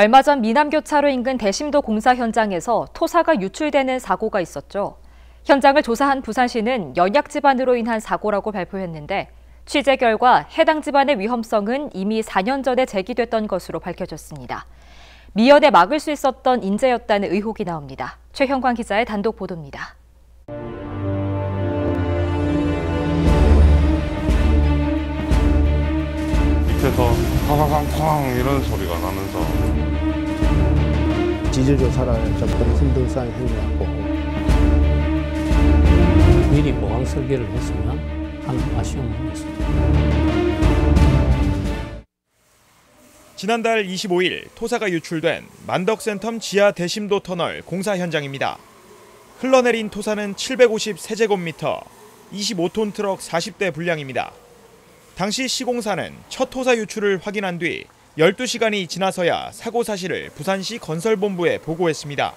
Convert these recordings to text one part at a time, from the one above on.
얼마 전 미남교차로 인근 대심도 공사 현장에서 토사가 유출되는 사고가 있었죠. 현장을 조사한 부산시는 연약 집안으로 인한 사고라고 발표했는데 취재 결과 해당 집안의 위험성은 이미 4년 전에 제기됐던 것으로 밝혀졌습니다. 미연에 막을 수 있었던 인재였다는 의혹이 나옵니다. 최형광 기자의 단독 보도입니다. 밑에서 쾅쾅쾅 이런 소리가 나면서 지질 조사를 좀 힘든 행위였고 미리 보강 설계를 했으면 하는 아쉬움이 있습니다. 지난달 25일 토사가 유출된 만덕센텀 지하 대심도 터널 공사 현장입니다. 흘러내린 토사는 750세제곱미터, 25톤 트럭 40대 분량입니다. 당시 시공사는 첫 토사 유출을 확인한 뒤 12시간이 지나서야 사고 사실을 부산시 건설본부에 보고했습니다.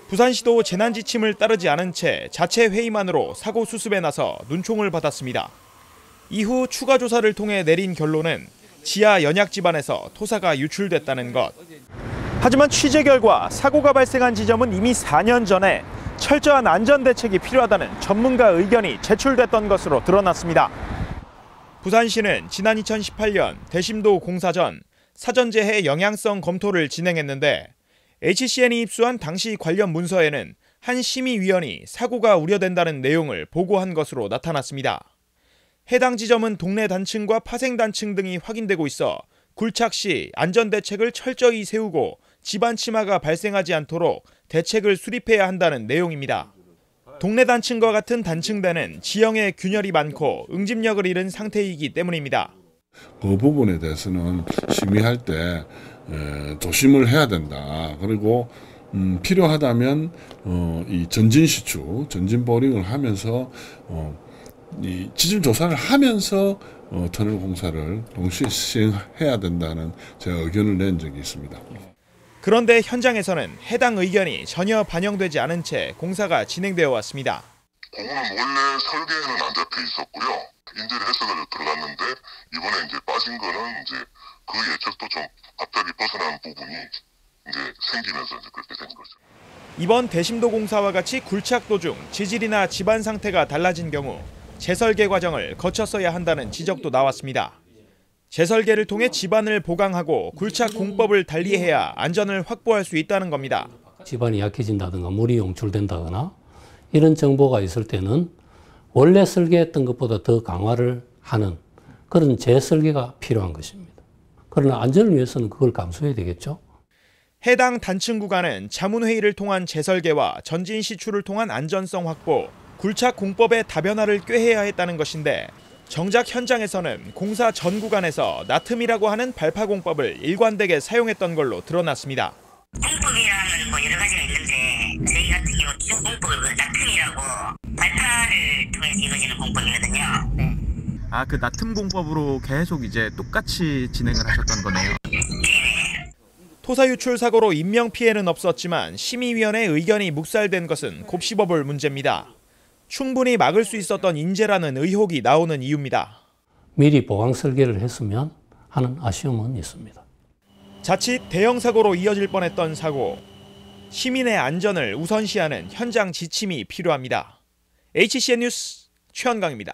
부산시도 재난지침을 따르지 않은 채 자체 회의만으로 사고 수습에 나서 눈총을 받았습니다. 이후 추가 조사를 통해 내린 결론은 지하 연약 지반에서 토사가 유출됐다는 것. 하지만 취재 결과 사고가 발생한 지점은 이미 4년 전에 철저한 안전 대책이 필요하다는 전문가 의견이 제출됐던 것으로 드러났습니다. 부산시는 지난 2018년 대심도 공사 전 사전재해 영향성 검토를 진행했는데 HCN이 입수한 당시 관련 문서에는 한 심의위원이 사고가 우려된다는 내용을 보고한 것으로 나타났습니다. 해당 지점은 동네 단층과 파생 단층 등이 확인되고 있어 굴착 시 안전대책을 철저히 세우고 집안 침하가 발생하지 않도록 대책을 수립해야 한다는 내용입니다. 동네 단층과 같은 단층대는 지형에 균열이 많고 응집력을 잃은 상태이기 때문입니다. 그 부분에 대해서는 심의할 때 조심을 해야 된다. 그리고 필요하다면 이 전진 보링을 하면서 이 지질 조사를 하면서 터널 공사를 동시에 시행해야 된다는 제가 의견을 낸 적이 있습니다. 그런데 현장에서는 해당 의견이 전혀 반영되지 않은 채 공사가 진행되어 왔습니다. 공은 원래 설계에는 안 잡혀 있었고요. 인재를 해석을 들어갔는데 이번에 이제 빠진 거는 이제 그 예측도 좀 앞다리 벗어난 부분이 이제 생기면서 이제 그렇게 된 거죠. 이번 대심도 공사와 같이 굴착 도중 지질이나 집안 상태가 달라진 경우 재설계 과정을 거쳤어야 한다는 지적도 나왔습니다. 재설계를 통해 집안을 보강하고 굴착 공법을 달리해야 안전을 확보할 수 있다는 겁니다. 집안이 약해진다든가 물이 용출된다거나 이런 정보가 있을 때는 원래 설계했던 것보다 더 강화를 하는 그런 재설계가 필요한 것입니다. 그러나 안전을 위해서는 그걸 감수해야 되겠죠. 해당 단층 구간은 자문회의를 통한 재설계와 전진 시출을 통한 안전성 확보, 굴착 공법의 다변화를 꾀해야 했다는 것인데 정작 현장에서는 공사 전 구간에서 나툼이라고 하는 발파 공법을 일관되게 사용했던 걸로 드러났습니다. 공법이라는 여러 가지가 있는데 저희 같은 경우 기존 공법을 나툼이라고 발파를 통해서 이루어지는 공법이거든요. 네. 그 나툼 공법으로 계속 이제 똑같이 진행을 하셨던 거네요. 네. 토사 유출 사고로 인명 피해는 없었지만 심의위원회 의견이 묵살된 것은 곱씹어볼 문제입니다. 충분히 막을 수 있었던 인재라는 의혹이 나오는 이유입니다. 미리 보강 설계를 했으면 하는 아쉬움은 있습니다. 자칫 대형 사고로 이어질 뻔했던 사고. 시민의 안전을 우선시하는 현장 지침이 필요합니다. HCN 뉴스 최현강입니다.